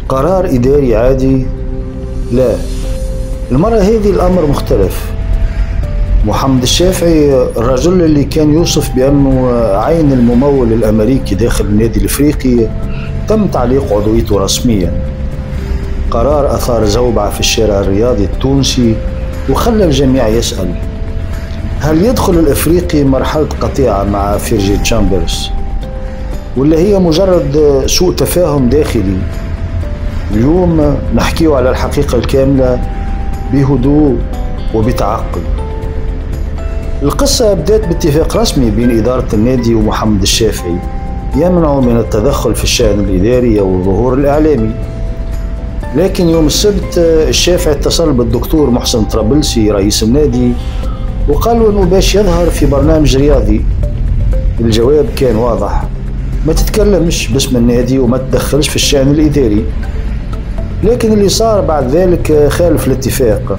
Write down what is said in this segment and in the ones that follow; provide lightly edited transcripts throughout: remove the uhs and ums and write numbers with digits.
قرار إداري عادي؟ لا، المرة هذه الأمر مختلف. محمد الشافعي الرجل اللي كان يوصف بأنه عين الممول الأمريكي داخل النادي الإفريقي تم تعليق عضويته رسميا. قرار أثار زوبعة في الشارع الرياضي التونسي وخلى الجميع يسأل: هل يدخل الإفريقي مرحلة قطيعة مع فيرجي تشامبرز؟ ولا هي مجرد سوء تفاهم داخلي؟ اليوم نحكيه على الحقيقة الكاملة بهدوء وبتعقل. القصة بدأت باتفاق رسمي بين إدارة النادي ومحمد الشافعي يمنع من التدخل في الشأن الإداري أو الظهور الإعلامي. لكن يوم السبت الشافعي اتصل بالدكتور محسن طرابلسي رئيس النادي وقال له أنه باش يظهر في برنامج رياضي. الجواب كان واضح: ما تتكلمش باسم النادي وما تدخلش في الشأن الإداري. لكن اللي صار بعد ذلك خالف الاتفاق.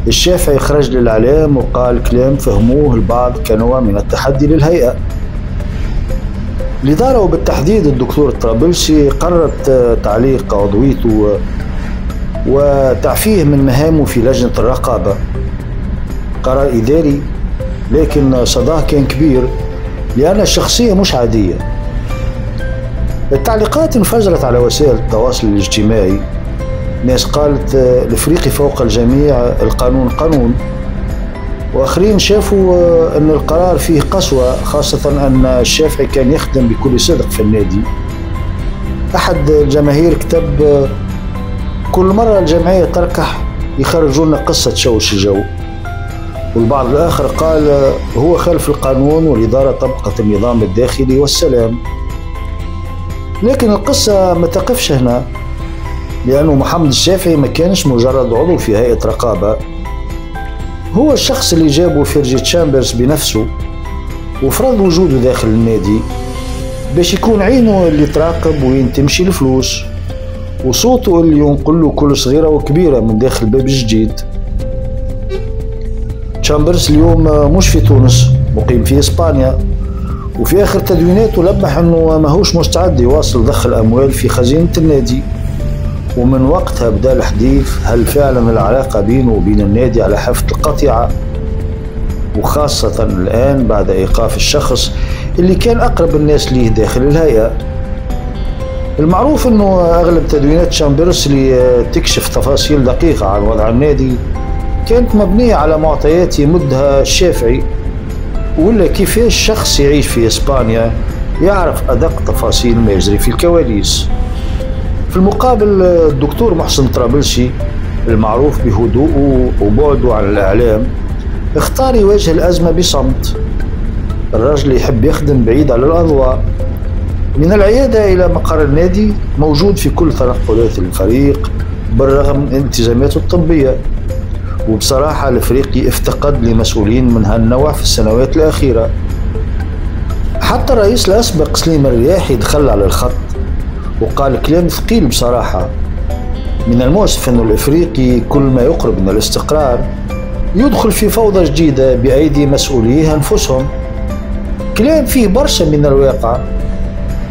الشافعي خرج للإعلام وقال كلام فهموه البعض كنوع من التحدي للهيئة. الإدارة وبالتحديد الدكتور طرابلسي قررت تعليق عضويته وتعفيه من مهامه في لجنة الرقابة. قرار إداري، لكن صداه كان كبير لأن الشخصية مش عادية. التعليقات انفجرت على وسائل التواصل الاجتماعي. ناس قالت الإفريقي فوق الجميع، القانون قانون، وآخرين شافوا أن القرار فيه قسوة، خاصة أن الشافعي كان يخدم بكل صدق في النادي. أحد الجماهير كتب: كل مرة الجمعية تركح يخرجون قصة تشوش الجو. والبعض الآخر قال هو خالف القانون والإدارة طبقت النظام الداخلي والسلام. لكن القصة ما تقفش هنا، لأنه محمد الشافعي ما كانش مجرد عضو في هيئة رقابة، هو الشخص اللي جابه فيرجي تشامبرز بنفسه وفرض وجوده داخل النادي باش يكون عينه اللي تراقب وين تمشي الفلوس، وصوته اللي ينقل له كل صغيرة وكبيرة من داخل باب الجديد. تشامبرز اليوم مش في تونس، مقيم في إسبانيا، وفي آخر تدويناته لمح أنه ماهوش مستعد يواصل دخل أموال في خزينة النادي. ومن وقتها بدأ الحديث: هل فعلا العلاقة بينه وبين النادي على حافة القطيعة؟ وخاصة الآن بعد إيقاف الشخص اللي كان أقرب الناس ليه داخل الهيئة. المعروف أنه أغلب تدوينات تشامبرز اللي تكشف تفاصيل دقيقة عن وضع النادي كانت مبنية على معطيات يمدها الشافعي، ولا كيفاش شخص يعيش في إسبانيا يعرف أدق تفاصيل ما يجري في الكواليس. في المقابل الدكتور محسن طرابلسي المعروف بهدوءه وبعده عن الإعلام اختار يواجه الأزمة بصمت. الرجل يحب يخدم بعيد عن الأضواء. من العيادة إلى مقر النادي موجود في كل تنقلات الفريق بالرغم من التزاماته الطبية. وبصراحة الإفريقي افتقد لمسؤولين من هالنوع في السنوات الأخيرة. حتى الرئيس الأسبق سليم الرياحي دخل على الخط وقال كلام ثقيل بصراحة: من المؤسف أن الإفريقي كل ما يقرب من الاستقرار يدخل في فوضى جديدة بأيدي مسؤوليه أنفسهم. كلام فيه برشا من الواقع.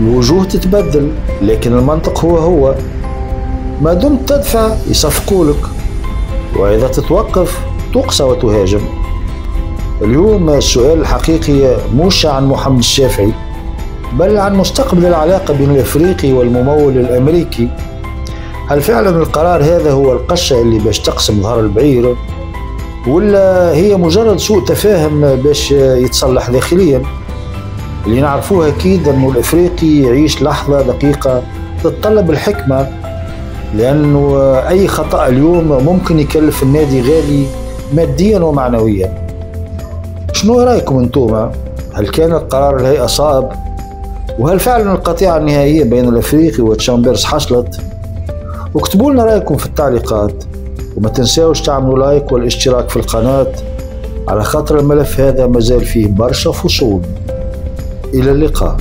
الوجوه تتبدل لكن المنطق هو ما دمت تدفع يصفقولك، وإذا تتوقف تقسى وتهاجم. اليوم السؤال الحقيقي مش عن محمد الشافعي بل عن مستقبل العلاقة بين الإفريقي والممول الأمريكي. هل فعلا القرار هذا هو القشة اللي باش تقسم ظهر البعير، ولا هي مجرد سوء تفاهم باش يتصلح داخليا؟ اللي نعرفوه أكيد أنه الإفريقي يعيش لحظة دقيقة تتطلب الحكمة، لأنه أي خطأ اليوم ممكن يكلف النادي غالي ماديا ومعنويا. شنو رأيكم انتوما؟ هل كان قرار الهيئة صائب؟ وهل فعلا القطيعة النهائية بين الإفريقي وتشامبرز حصلت؟ واكتبوا لنا رأيكم في التعليقات، وما تنساوش تعملوا لايك والاشتراك في القناة على خاطر الملف هذا مازال فيه برشا فصول. إلى اللقاء.